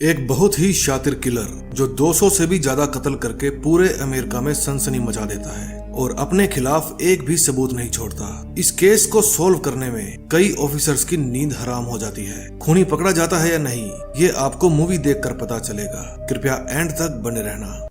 एक बहुत ही शातिर किलर जो 200 से भी ज्यादा कत्ल करके पूरे अमेरिका में सनसनी मचा देता है और अपने खिलाफ एक भी सबूत नहीं छोड़ता। इस केस को सोल्व करने में कई ऑफिसर्स की नींद हराम हो जाती है। खूनी पकड़ा जाता है या नहीं, ये आपको मूवी देखकर पता चलेगा। कृपया एंड तक बने रहना।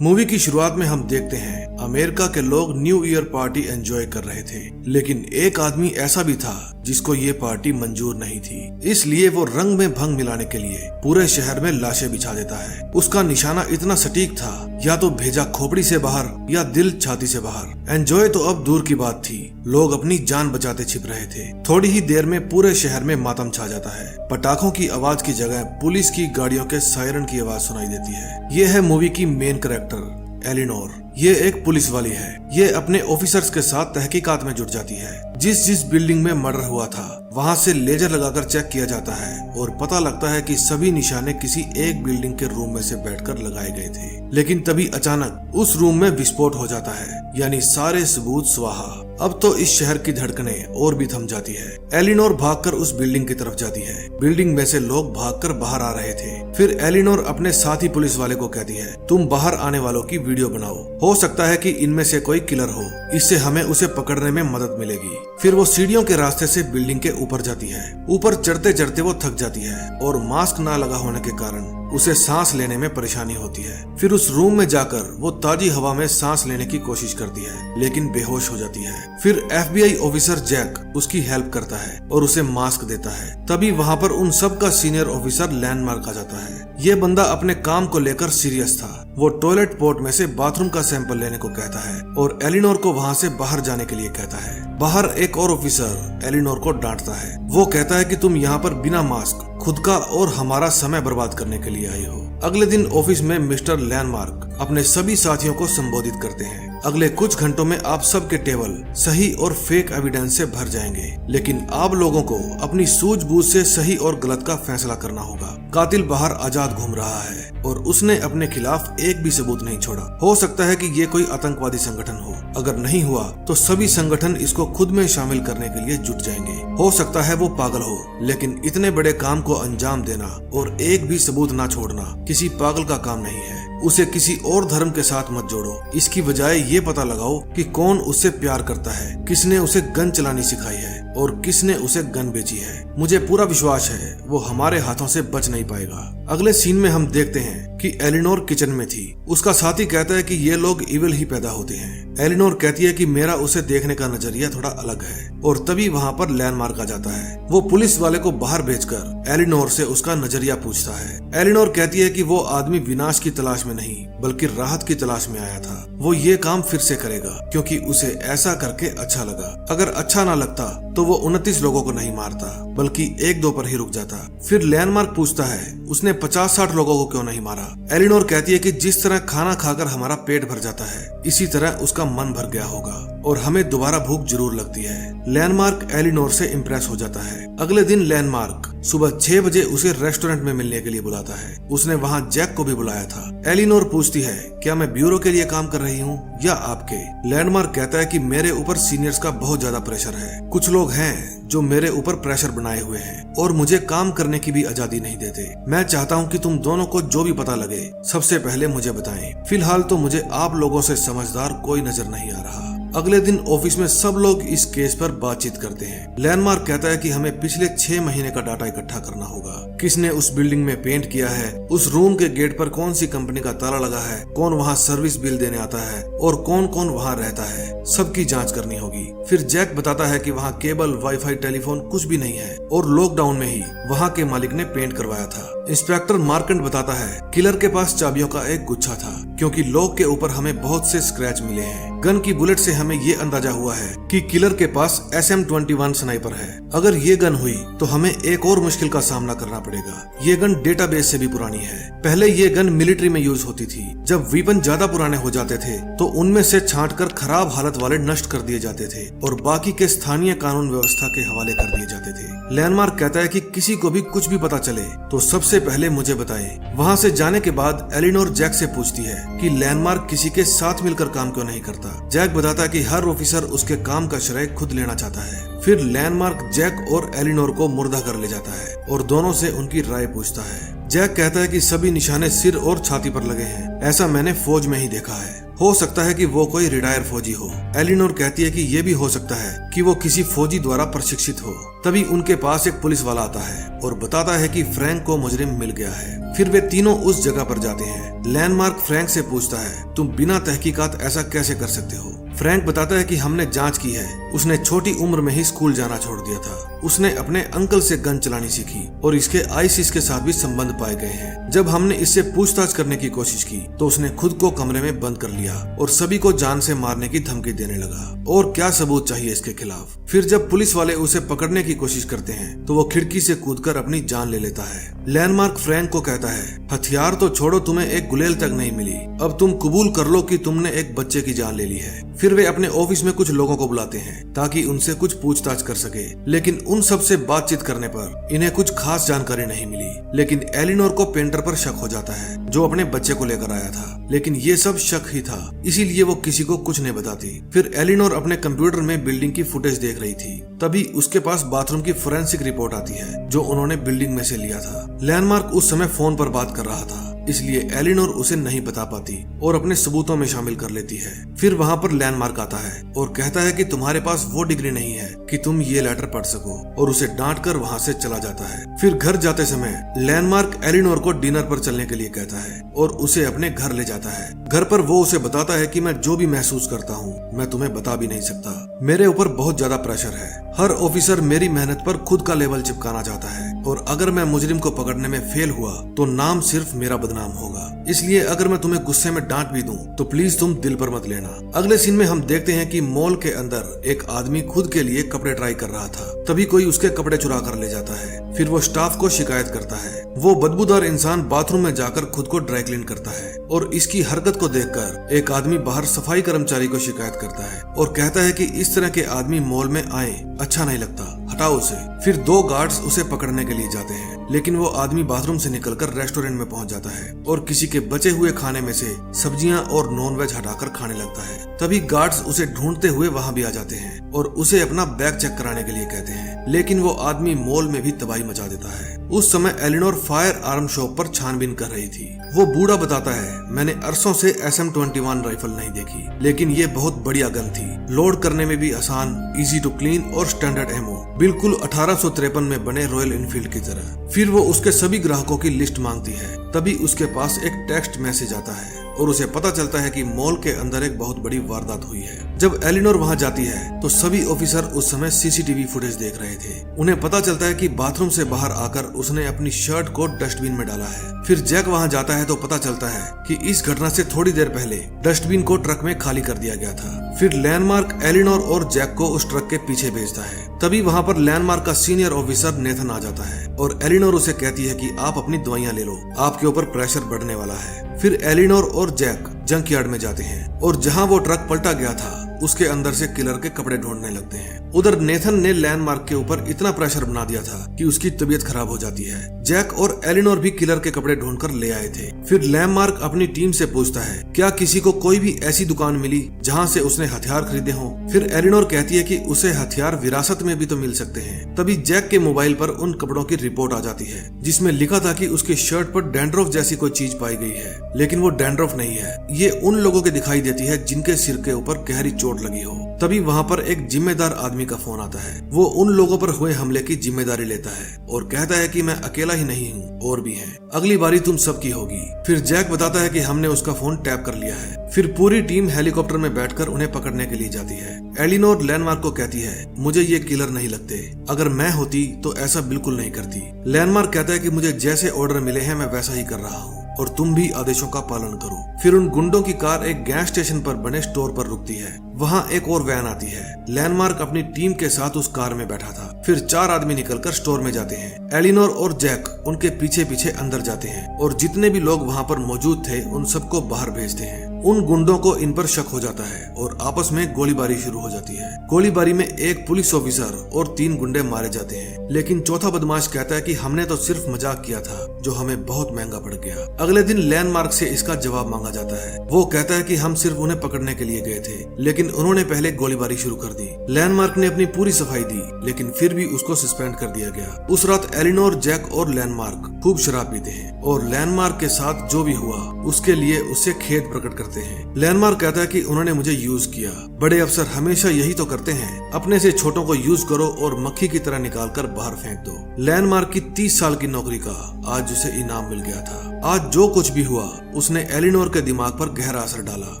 मूवी की शुरुआत में हम देखते हैं अमेरिका के लोग न्यू ईयर पार्टी एंजॉय कर रहे थे, लेकिन एक आदमी ऐसा भी था जिसको ये पार्टी मंजूर नहीं थी। इसलिए वो रंग में भंग मिलाने के लिए पूरे शहर में लाशें बिछा देता है। उसका निशाना इतना सटीक था, या तो भेजा खोपड़ी से बाहर या दिल छाती से बाहर। एंजॉय तो अब दूर की बात थी, लोग अपनी जान बचाते छिप रहे थे। थोड़ी ही देर में पूरे शहर में मातम छा जाता है। पटाखों की आवाज की जगह पुलिस की गाड़ियों के सायरन की आवाज सुनाई देती है। ये है मूवी की मेन कैरेक्टर एलिनोर। ये एक पुलिस वाली है। ये अपने ऑफिसर्स के साथ तहकीकात में जुट जाती है। जिस बिल्डिंग में मर्डर हुआ था वहाँ से लेजर लगाकर चेक किया जाता है और पता लगता है कि सभी निशाने किसी एक बिल्डिंग के रूम में से बैठकर लगाए गए थे। लेकिन तभी अचानक उस रूम में विस्फोट हो जाता है, यानी सारे सबूत स्वाहा। अब तो इस शहर की धड़कनें और भी थम जाती है। एलिनोर भागकर उस बिल्डिंग की तरफ जाती है। बिल्डिंग में से लोग भागकर बाहर आ रहे थे। फिर एलिनोर अपने साथी पुलिस वाले को कहती है, तुम बाहर आने वालों की वीडियो बनाओ, हो सकता है कि इनमें से कोई किलर हो, इससे हमें उसे पकड़ने में मदद मिलेगी। फिर वो सीढ़ियों के रास्ते से बिल्डिंग के ऊपर जाती है। ऊपर चढ़ते चढ़ते वो थक जाती है और मास्क ना लगा होने के कारण उसे सांस लेने में परेशानी होती है। फिर उस रूम में जाकर वो ताजी हवा में सांस लेने की कोशिश करती है, लेकिन बेहोश हो जाती है। फिर FBI ऑफिसर जैक उसकी हेल्प करता है और उसे मास्क देता है। तभी वहाँ पर उन सब का सीनियर ऑफिसर लैंडमार्क आ जाता है। ये बंदा अपने काम को लेकर सीरियस था। वो टॉयलेट पोर्ट में से बाथरूम का सैंपल लेने को कहता है और एलिनोर को वहाँ से बाहर जाने के लिए कहता है। बाहर एक और ऑफिसर एलिनोर को डांटता है। वो कहता है कि तुम यहाँ पर बिना मास्क खुद का और हमारा समय बर्बाद करने के लिए आई हो। अगले दिन ऑफिस में मिस्टर लैंडमार्क अपने सभी साथियों को संबोधित करते हैं। अगले कुछ घंटों में आप सबके टेबल सही और फेक एविडेंस से भर जाएंगे, लेकिन आप लोगों को अपनी सूझबूझ से सही और गलत का फैसला करना होगा। कातिल बाहर आजाद घूम रहा है और उसने अपने खिलाफ एक भी सबूत नहीं छोड़ा। हो सकता है कि ये कोई आतंकवादी संगठन हो। अगर नहीं हुआ तो सभी संगठन इसको खुद में शामिल करने के लिए जुट जाएंगे। हो सकता है वो पागल हो, लेकिन इतने बड़े काम को अंजाम देना और एक भी सबूत ना छोड़ना किसी पागल का काम नहीं है। उसे किसी और धर्म के साथ मत जोड़ो। इसकी बजाय ये पता लगाओ कि कौन उससे प्यार करता है, किसने उसे गन चलानी सिखाई है और किसने उसे गन बेची है। मुझे पूरा विश्वास है वो हमारे हाथों से बच नहीं पाएगा। अगले सीन में हम देखते हैं कि एलिनोर किचन में थी। उसका साथी कहता है कि ये लोग इविल ही पैदा होते हैं। एलिनोर कहती है कि मेरा उसे देखने का नजरिया थोड़ा अलग है और तभी वहाँ पर लैंडमार्क आ जाता है। वो पुलिस वाले को बाहर भेजकर एलिनोर से उसका नजरिया पूछता है। एलिनोर कहती है कि वो आदमी विनाश की तलाश में नहीं बल्कि राहत की तलाश में आया था। वो ये काम फिर से करेगा क्योंकि उसे ऐसा करके अच्छा लगा। अगर अच्छा ना लगता तो वो 29 लोगों को नहीं मारता बल्कि 1-2 पर ही रुक जाता। फिर लैंडमार्क पूछता है उसने 50-60 लोगों को क्यों नहीं मारा। एलिनोर कहती है कि जिस तरह खाना खाकर हमारा पेट भर जाता है इसी तरह उसका मन भर गया होगा और हमें दोबारा भूख जरूर लगती है। लैंडमार्क एलिनोर से इम्प्रेस हो जाता है। अगले दिन लैंडमार्क सुबह 6 बजे उसे रेस्टोरेंट में मिलने के लिए बुलाता है। उसने वहाँ जैक को भी बुलाया था। एलिनोर पूछती है, क्या मैं ब्यूरो के लिए काम कर रही हूँ या आपके? लैंडमार्क कहता है कि मेरे ऊपर सीनियर्स का बहुत ज्यादा प्रेशर है। कुछ लोग हैं जो मेरे ऊपर प्रेशर बनाए हुए हैं और मुझे काम करने की भी आजादी नहीं देते। मैं चाहता हूँ कि तुम दोनों को जो भी पता लगे सबसे पहले मुझे बताएं। फिलहाल तो मुझे आप लोगों से समझदार कोई नजर नहीं आ रहा। अगले दिन ऑफिस में सब लोग इस केस पर बातचीत करते हैं। लैंडमार्क कहता है कि हमें पिछले 6 महीने का डाटा इकट्ठा करना होगा। किसने उस बिल्डिंग में पेंट किया है, उस रूम के गेट पर कौन सी कंपनी का ताला लगा है, कौन वहाँ सर्विस बिल देने आता है और कौन कौन वहाँ रहता है, सबकी जांच करनी होगी। फिर जैक बताता है कि वहाँ केबल, वाईफाई, टेलीफोन कुछ भी नहीं है और लॉकडाउन में ही वहाँ के मालिक ने पेंट करवाया था। इंस्पेक्टर मार्केंट बताता है किलर के पास चाबियों का एक गुच्छा था क्योंकि लॉक के ऊपर हमें बहुत से स्क्रैच मिले हैं। गन की बुलेट से हमें ये अंदाजा हुआ है कि किलर के पास SM-21 स्नाइपर है। अगर ये गन हुई तो हमें एक और मुश्किल का सामना करना पड़ेगा। ये गन डेटाबेस से भी पुरानी है। पहले ये गन मिलिट्री में यूज होती थी। जब वेपन ज्यादा पुराने हो जाते थे तो उनमें से छांटकर खराब हालत वाले नष्ट कर दिए जाते थे और बाकी के स्थानीय कानून व्यवस्था के हवाले कर दिए जाते थे। लैंडमार्क कहता है कि किसी को भी कुछ भी पता चले तो सबसे पहले मुझे बताएं। वहाँ से जाने के बाद एलिनोर जैक से पूछती है कि लैंडमार्क किसी के साथ मिलकर काम क्यों नहीं करता। था। जैक बताता है कि हर ऑफिसर उसके काम का श्रेय खुद लेना चाहता है। फिर लैंडमार्क जैक और एलिनोर को मुर्दा कर ले जाता है और दोनों से उनकी राय पूछता है। जैक कहता है कि सभी निशाने सिर और छाती पर लगे हैं, ऐसा मैंने फौज में ही देखा है। हो सकता है कि वो कोई रिटायर फौजी हो। एलिनोर कहती है कि ये भी हो सकता है कि वो किसी फौजी द्वारा प्रशिक्षित हो। तभी उनके पास एक पुलिस वाला आता है और बताता है कि फ्रैंक को मुजरिम मिल गया है। फिर वे तीनों उस जगह पर जाते हैं। लैंडमार्क फ्रैंक से पूछता है, तुम बिना तहकीकात ऐसा कैसे कर सकते हो? फ्रैंक बताता है कि हमने जांच की है। उसने छोटी उम्र में ही स्कूल जाना छोड़ दिया था। उसने अपने अंकल से गन चलानी सीखी और इसके आईसिस के साथ भी संबंध पाए गए हैं। जब हमने इससे पूछताछ करने की कोशिश की तो उसने खुद को कमरे में बंद कर लिया और सभी को जान से मारने की धमकी देने लगा। और क्या सबूत चाहिए इसके खिलाफ? फिर जब पुलिस वाले उसे पकड़ने की कोशिश करते हैं तो वो खिड़की से कूदकर अपनी जान ले लेता है। लैंडमार्क फ्रैंक को कहता है, हथियार तो छोड़ो, तुम्हें एक गुलेल तक नहीं मिली। अब तुम कबूल कर लो कि तुमने एक बच्चे की जान ले ली है। फिर वे अपने ऑफिस में कुछ लोगों को बुलाते हैं ताकि उनसे कुछ पूछताछ कर सके, लेकिन उन सब से बातचीत करने पर इन्हें कुछ खास जानकारी नहीं मिली। लेकिन एलिनोर को पेंटर पर शक हो जाता है जो अपने बच्चे को लेकर आया था, लेकिन ये सब शक ही था, इसीलिए वो किसी को कुछ नहीं बताती। फिर एलिनोर अपने कंप्यूटर में बिल्डिंग की फुटेज देख रही थी। तभी उसके पास बाथरूम की फोरेंसिक रिपोर्ट आती है जो उन्होंने बिल्डिंग में से लिया था। लैंडमार्क उस समय फोन पर बात कर रहा था, इसलिए एलिनोर उसे नहीं बता पाती और अपने सबूतों में शामिल कर लेती है। फिर वहाँ पर लैंडमार्क आता है और कहता है कि तुम्हारे पास वो डिग्री नहीं है कि तुम ये लेटर पढ़ सको, और उसे डांट कर वहाँ से चला जाता है। फिर घर जाते समय लैंडमार्क एलिनोर को डिनर पर चलने के लिए कहता है और उसे अपने घर ले जाता है। घर पर वो उसे बताता है कि मैं जो भी महसूस करता हूँ मैं तुम्हें बता भी नहीं सकता। मेरे ऊपर बहुत ज्यादा प्रेशर है। हर ऑफिसर मेरी मेहनत पर खुद का लेबल चिपकाना चाहता है और अगर मैं मुजरिम को पकड़ने में फेल हुआ तो नाम सिर्फ मेरा बदनाम होगा। इसलिए अगर मैं तुम्हें गुस्से में डांट भी दूं तो प्लीज तुम दिल पर मत लेना। अगले सीन में हम देखते हैं कि मॉल के अंदर एक आदमी खुद के लिए कपड़े ट्राई कर रहा था। तभी कोई उसके कपड़े चुरा कर ले जाता है। फिर वो स्टाफ को शिकायत करता है। वो बदबूदार इंसान बाथरूम में जाकर खुद को ड्राई क्लीन करता है और इसकी हरकत को देखकर एक आदमी बाहर सफाई कर्मचारी को शिकायत करता है और कहता है कि इस तरह के आदमी मॉल में आए अच्छा नहीं लगता, हटाओ उसे। फिर 2 गार्ड्स उसे पकड़ने के लिए जाते हैं, लेकिन वो आदमी बाथरूम से निकलकर रेस्टोरेंट में पहुंच जाता है और किसी के बचे हुए खाने में से सब्जियां और नॉनवेज हटाकर खाने लगता है। तभी गार्ड्स उसे ढूंढते हुए वहां भी आ जाते हैं और उसे अपना बैग चेक कराने के लिए कहते हैं, लेकिन वो आदमी मॉल में भी तबाही मचा देता है। उस समय एलिनोर फायर आर्म शॉप पर छानबीन कर रही थी। वो बूढ़ा बताता है, मैंने अरसों से SM-21 राइफल नहीं देखी, लेकिन ये बहुत बढ़िया गन थी, लोड करने में भी आसान, इजी टू क्लीन और स्टैंडर्ड एमो, बिल्कुल 1853 में बने रॉयल एनफील्ड की तरह। फिर वो उसके सभी ग्राहकों की लिस्ट मांगती है। तभी उसके पास एक टेक्स्ट मैसेज आता है और उसे पता चलता है कि मॉल के अंदर एक बहुत बड़ी वारदात हुई है। जब एलिनोर वहां जाती है तो सभी ऑफिसर उस समय CCTV फुटेज देख रहे थे। उन्हें पता चलता है कि बाथरूम से बाहर आकर उसने अपनी शर्ट को डस्टबिन में डाला है। फिर जैक वहां जाता है तो पता चलता है कि इस घटना से थोड़ी देर पहले डस्टबिन को ट्रक में खाली कर दिया गया था। फिर लैंडमार्क एलिनोर और जैक को उस ट्रक के पीछे भेजता है। तभी वहां पर लैंडमार्क का सीनियर ऑफिसर नेथन आ जाता है और एलिनोर उसे कहती है कि आप अपनी दवाइयां ले लो, आपके ऊपर प्रेशर बढ़ने वाला है। फिर एलिनोर और जैक जंक यार्ड में जाते हैं और जहां वो ट्रक पलटा गया था उसके अंदर से किलर के कपड़े ढूंढने लगते हैं। उधर नेथन ने लैंडमार्क के ऊपर इतना प्रेशर बना दिया था कि उसकी तबीयत खराब हो जाती है। जैक और एलिनोर भी किलर के कपड़े ढूंढकर ले आए थे। फिर लैंडमार्क अपनी टीम से पूछता है, क्या किसी को कोई भी ऐसी दुकान मिली जहां से उसने हथियार खरीदे हों? फिर एलिनोर कहती है कि उसे हथियार विरासत में भी तो मिल सकते हैं। तभी जैक के मोबाइल पर उन कपड़ों की रिपोर्ट आ जाती है जिसमें लिखा था कि उसकी शर्ट पर डैंड्रफ जैसी कोई चीज पाई गई है, लेकिन वो डैंड्रफ नहीं है। ये उन लोगों के दिखाई देती है जिनके सिर के ऊपर गहरी चोट लगी हो। तभी वहां पर एक जिम्मेदार आदमी का फोन आता है। वो उन लोगों पर हुए हमले की जिम्मेदारी लेता है और कहता है कि मैं अकेला ही नहीं हूँ, और भी हैं, अगली बारी तुम सबकी होगी। फिर जैक बताता है कि हमने उसका फोन टैप कर लिया है। फिर पूरी टीम हेलीकॉप्टर में बैठकर उन्हें पकड़ने के लिए जाती है। एलिनोर लैंडमार्क को कहती है, मुझे ये किलर नहीं लगते, अगर मैं होती तो ऐसा बिल्कुल नहीं करती। लैंडमार्क कहता है कि मुझे जैसे ऑर्डर मिले हैं मैं वैसा ही कर रहा हूँ और तुम भी आदेशों का पालन करो। फिर उन गुंडों की कार एक गैस स्टेशन पर बने स्टोर पर रुकती है वहाँ एक और वैन आती है। लैंडमार्क अपनी टीम के साथ उस कार में बैठा था। फिर 4 आदमी निकलकर स्टोर में जाते हैं। एलिनोर और जैक उनके पीछे पीछे अंदर जाते हैं और जितने भी लोग वहाँ पर मौजूद थे उन सबको बाहर भेजते हैं। उन गुंडों को इन पर शक हो जाता है और आपस में गोलीबारी शुरू हो जाती है। गोलीबारी में एक पुलिस ऑफिसर और 3 गुंडे मारे जाते हैं, लेकिन चौथा बदमाश कहता है कि हमने तो सिर्फ मजाक किया था, जो हमें बहुत महंगा पड़ गया। अगले दिन लैंडमार्क से इसका जवाब मांगा जाता है। वो कहता है कि हम सिर्फ उन्हें पकड़ने के लिए गए थे, लेकिन उन्होंने पहले गोलीबारी शुरू कर दी। लैंडमार्क ने अपनी पूरी सफाई दी, लेकिन फिर भी उसको सस्पेंड कर दिया गया। उस रात एलिनोर, जैक और लैंडमार्क खूब शराब पीते हैं और लैंडमार्क के साथ जो भी हुआ उसके लिए उससे खेद प्रकट करते हैं। लैंडमार्क कहता है कि उन्होंने मुझे यूज किया। बड़े अफसर हमेशा यही तो करते हैं, अपने से छोटों को यूज करो और मक्खी की तरह निकाल कर बाहर फेंक दो। लैंडमार्क की 30 साल की नौकरी का आज उसे इनाम मिल गया था। आज जो कुछ भी हुआ उसने एलिनोर के दिमाग पर गहरा असर डाला।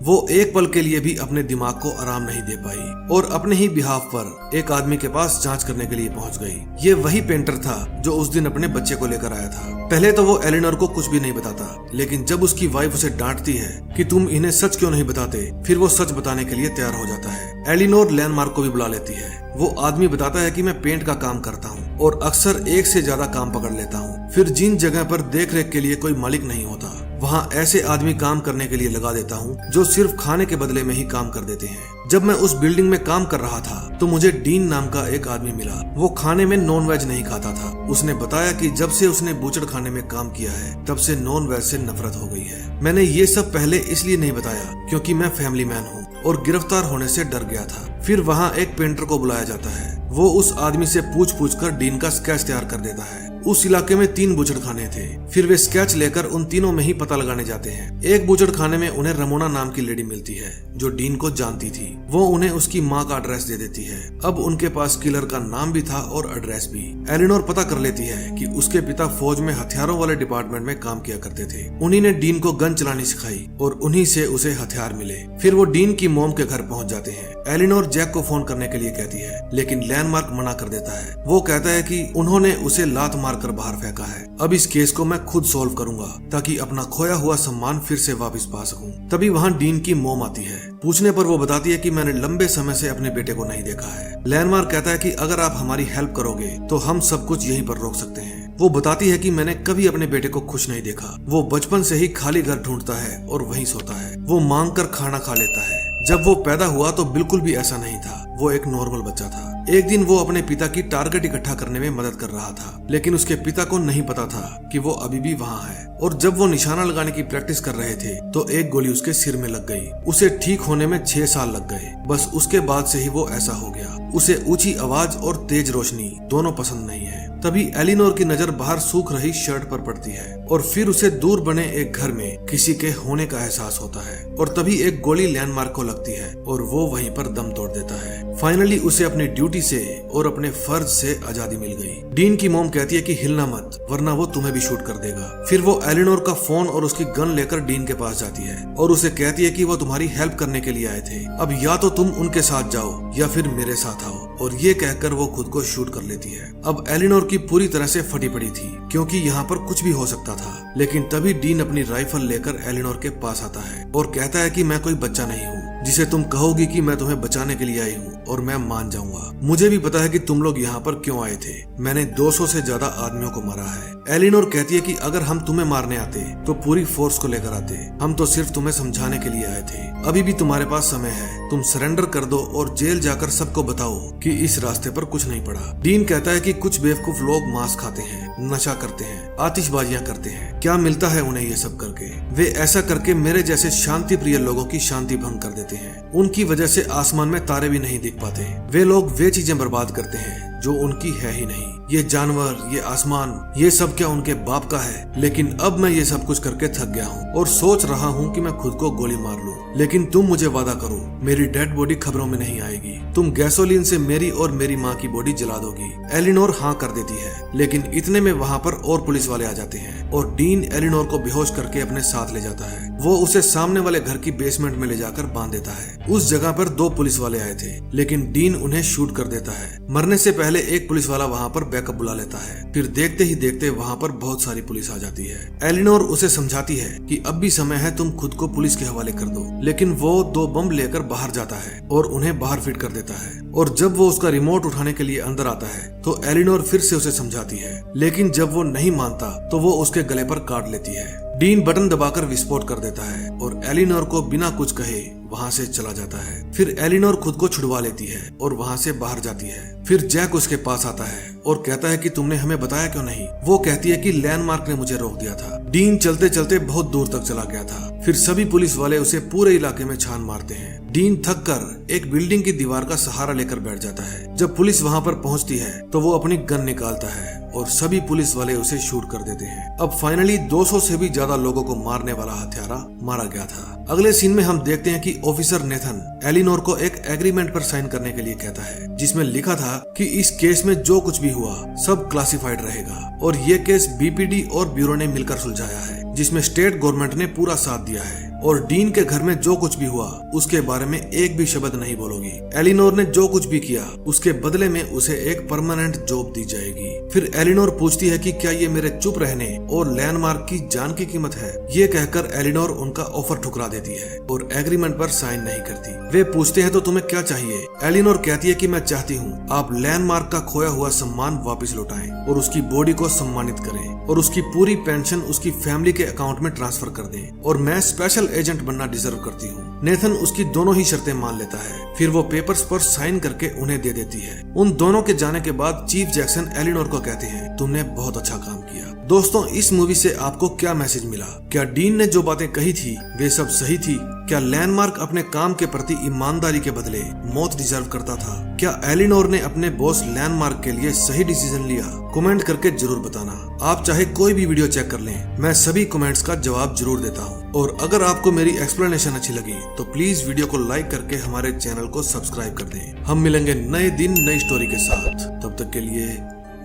वो एक पल के लिए भी अपने दिमाग को आराम नहीं दे पाई और अपने ही बिहाफ पर एक आदमी के पास जांच करने के लिए पहुंच गई। ये वही पेंटर था जो उस दिन अपने बच्चे को लेकर आया था। पहले तो वो एलिनोर को कुछ भी नहीं बताता, लेकिन जब उसकी वाइफ उसे डांटती है कि तुम इन्हें सच क्यों नहीं बताते, फिर वो सच बताने के लिए तैयार हो जाता है। एलिनोर लैंडमार्क को भी बुला लेती है। वो आदमी बताता है कि मैं पेंट का काम करता हूँ और अक्सर एक से ज्यादा काम पकड़ लेता हूँ। फिर जिन जगह पर देख रेख के लिए कोई मालिक नहीं होता, वहाँ ऐसे आदमी काम करने के लिए लगा देता हूँ जो सिर्फ खाने के बदले में ही काम कर देते हैं। जब मैं उस बिल्डिंग में काम कर रहा था तो मुझे डीन नाम का एक आदमी मिला। वो खाने में नॉन वेज नहीं खाता था। उसने बताया कि जब से उसने बूचड़ खाने में काम किया है तब से नॉन वेज से नफरत हो गई है। मैंने ये सब पहले इसलिए नहीं बताया क्योंकि मैं फैमिली मैन हूँ और गिरफ्तार होने से डर गया था। फिर वहाँ एक पेंटर को बुलाया जाता है। वो उस आदमी से पूछ कर डीन का स्केच तैयार कर देता है। उस इलाके में 3 बूचड़खाने थे। फिर वे स्केच लेकर उन तीनों में ही पता लगाने जाते हैं। एक बूचड़खाने में उन्हें रमोना नाम की लेडी मिलती है जो डीन को जानती थी। वो उन्हें उसकी माँ का एड्रेस दे देती है। अब उनके पास किलर का नाम भी था और एड्रेस भी। एलिनोर पता कर लेती है कि उसके पिता फौज में हथियारों वाले डिपार्टमेंट में काम किया करते थे। उन्हीं ने डीन को गन चलानी सिखाई और उन्हीं से उसे हथियार मिले। फिर वो डीन की मोम के घर पहुंच जाते हैं। एलिनोर जैक को फोन करने के लिए कहती है, लेकिन लैंडमार्क मना कर देता है। वो कहता है कि उन्होंने उसे लात मारकर बाहर फेंका है। अब इस केस को मैं खुद सॉल्व करूंगा ताकि अपना खोया हुआ सम्मान फिर से वापस पा सकूं। तभी वहाँ डीन की मोम आती है। पूछने पर वो बताती है कि मैंने लंबे समय से अपने बेटे को नहीं देखा है। लैंडमार्क कहता है कि अगर आप हमारी हेल्प करोगे तो हम सब कुछ यहीं पर रोक सकते हैं। वो बताती है कि मैंने कभी अपने बेटे को खुश नहीं देखा। वो बचपन से ही खाली घर ढूंढता है और वहीं सोता है। वो मांग कर खाना खा लेता है। जब वो पैदा हुआ तो बिल्कुल भी ऐसा नहीं था। वो एक नॉर्मल बच्चा था। एक दिन वो अपने पिता की टारगेट इकट्ठा करने में मदद कर रहा था, लेकिन उसके पिता को नहीं पता था कि वो अभी भी वहाँ है। और जब वो निशाना लगाने की प्रैक्टिस कर रहे थे तो एक गोली उसके सिर में लग गई। उसे ठीक होने में 6 साल लग गए। बस उसके बाद से ही वो ऐसा हो गया। उसे ऊंची आवाज और तेज रोशनी दोनों पसंद नहीं है। तभी एलिनोर की नजर बाहर सूख रही शर्ट पर पड़ती है और फिर उसे दूर बने एक घर में किसी के होने का एहसास होता है। और तभी एक गोली लैंडमार्क को लगती है और वो वहीं पर दम तोड़ देता है। फाइनली उसे अपनी ड्यूटी से और अपने फर्ज से आजादी मिल गई। डीन की मॉम कहती है कि हिलना मत, वरना वो तुम्हें भी शूट कर देगा। फिर वो एलिनोर का फोन और उसकी गन लेकर डीन के पास जाती है और उसे कहती है कि वो तुम्हारी हेल्प करने के लिए आए थे। अब या तो तुम उनके साथ जाओ या फिर मेरे साथ आओ। और ये कहकर वो खुद को शूट कर लेती है। अब एलिनोर की पूरी तरह से फटी पड़ी थी क्योंकि यहाँ पर कुछ भी हो सकता था। लेकिन तभी डीन अपनी राइफल लेकर एलिनोर के पास आता है और कहता है कि मैं कोई बच्चा नहीं हूँ जिसे तुम कहोगी कि मैं तुम्हें बचाने के लिए आई हूँ और मैं मान जाऊंगा। मुझे भी पता है कि तुम लोग यहाँ पर क्यों आए थे। मैंने 200 से ज्यादा आदमियों को मारा है। एलिनोर कहती है कि अगर हम तुम्हें मारने आते तो पूरी फोर्स को लेकर आते। हम तो सिर्फ तुम्हें समझाने के लिए आए थे। अभी भी तुम्हारे पास समय है। तुम सरेंडर कर दो और जेल जाकर सबको बताओ कि इस रास्ते पर कुछ नहीं पड़ा। डीन कहता है कि कुछ बेवकूफ लोग मांस खाते हैं, नशा करते हैं, आतिशबाजियां करते हैं। क्या मिलता है उन्हें ये सब करके? वे ऐसा करके मेरे जैसे शांति प्रिय लोगों की शांति भंग कर देते हैं। उनकी वजह से आसमान में तारे भी नहीं दिख पाते। वे लोग वे चीजें बर्बाद करते हैं जो उनकी है ही नहीं। ये जानवर, ये आसमान, ये सब क्या उनके बाप का है? लेकिन अब मैं ये सब कुछ करके थक गया हूँ और सोच रहा हूँ कि मैं खुद को गोली मार लूं। लेकिन तुम मुझे वादा करो, मेरी डेड बॉडी खबरों में नहीं आएगी। तुम गैसोलीन से मेरी और मेरी माँ की बॉडी जला दोगी। एलिनोर हाँ कर देती है, लेकिन इतने में वहाँ पर और पुलिस वाले आ जाते हैं और डीन एलिनोर को बेहोश करके अपने साथ ले जाता है। वो उसे सामने वाले घर की बेसमेंट में ले जाकर बांध देता है। उस जगह पर 2 पुलिस वाले आए थे, लेकिन डीन उन्हें शूट कर देता है। मरने से पहले एक पुलिस वाला वहाँ पर बैकअप बुला लेता है। फिर देखते ही देखते वहाँ पर बहुत सारी पुलिस आ जाती है। एलिनोर उसे समझाती है कि अब भी समय है, तुम खुद को पुलिस के हवाले कर दो। लेकिन वो 2 बम लेकर बाहर जाता है और उन्हें बाहर फिट कर देता है। और जब वो उसका रिमोट उठाने के लिए अंदर आता है तो एलिनोर फिर से उसे समझाती है, लेकिन जब वो नहीं मानता तो वो उसके गले पर काट लेती है। डीन बटन दबाकर विस्फोट कर देता है और एलिनोर को बिना कुछ कहे वहाँ से चला जाता है। फिर एलिनोर खुद को छुड़वा लेती है और वहाँ से बाहर जाती है। फिर जैक उसके पास आता है और कहता है कि तुमने हमें बताया क्यों नहीं। वो कहती है कि लैंडमार्क ने मुझे रोक दिया था। डीन चलते चलते बहुत दूर तक चला गया था। फिर सभी पुलिस वाले उसे पूरे इलाके में छान मारते हैं। डीन थक कर एक बिल्डिंग की दीवार का सहारा लेकर बैठ जाता है। जब पुलिस वहाँ पर पहुँचती है तो वो अपनी गन निकालता है और सभी पुलिस वाले उसे शूट कर देते हैं। अब फाइनली 200 से भी ज्यादा लोगों को मारने वाला हत्यारा मारा गया था। अगले सीन में हम देखते हैं कि ऑफिसर नेथन एलिनोर को एक एग्रीमेंट पर साइन करने के लिए कहता है, जिसमें लिखा था कि इस केस में जो कुछ भी हुआ सब क्लासिफाइड रहेगा और ये केस बीपीडी और ब्यूरो ने मिलकर सुलझाया है, जिसमें स्टेट गवर्नमेंट ने पूरा साथ दिया है और डीन के घर में जो कुछ भी हुआ उसके बारे में एक भी शब्द नहीं बोलोगी। एलिनोर ने जो कुछ भी किया उसके बदले में उसे एक परमानेंट जॉब दी जाएगी। फिर एलिनोर पूछती है कि क्या ये मेरे चुप रहने और लैंडमार्क की जान की कीमत है। ये कहकर एलिनोर उनका ऑफर ठुकरा देती है और एग्रीमेंट पर साइन नहीं करती। वे पूछते हैं तो तुम्हें क्या चाहिए। एलिनोर कहती है कि मैं चाहती हूँ आप लैंडमार्क का खोया हुआ सम्मान वापस लौटाएं और उसकी बॉडी को सम्मानित करें और उसकी पूरी पेंशन उसकी फैमिली के अकाउंट में ट्रांसफर कर दें और मैं स्पेशल एजेंट बनना डिजर्व करती हूँ। नेथन उसकी दोनों ही शर्तें मान लेता है। फिर वो पेपर्स पर साइन करके उन्हें दे देती है। उन दोनों के जाने के बाद चीफ जैक्सन एलिनोर को कहते हैं, तुमने बहुत अच्छा काम किया। दोस्तों, इस मूवी से आपको क्या मैसेज मिला? क्या डीन ने जो बातें कही थी वे सब सही थी? क्या लैंडमार्क अपने काम के प्रति ईमानदारी के बदले मौत डिजर्व करता था? क्या एलिनोर ने अपने बॉस लैंडमार्क के लिए सही डिसीजन लिया? कमेंट करके जरूर बताना। आप चाहे कोई भी वीडियो चेक कर लें, मैं सभी कमेंट्स का जवाब जरूर देता हूँ। और अगर आपको मेरी एक्सप्लेनेशन अच्छी लगी तो प्लीज वीडियो को लाइक करके हमारे चैनल को सब्सक्राइब कर दें। हम मिलेंगे नए दिन नई स्टोरी के साथ। तब तक के लिए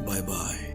बाय बाय।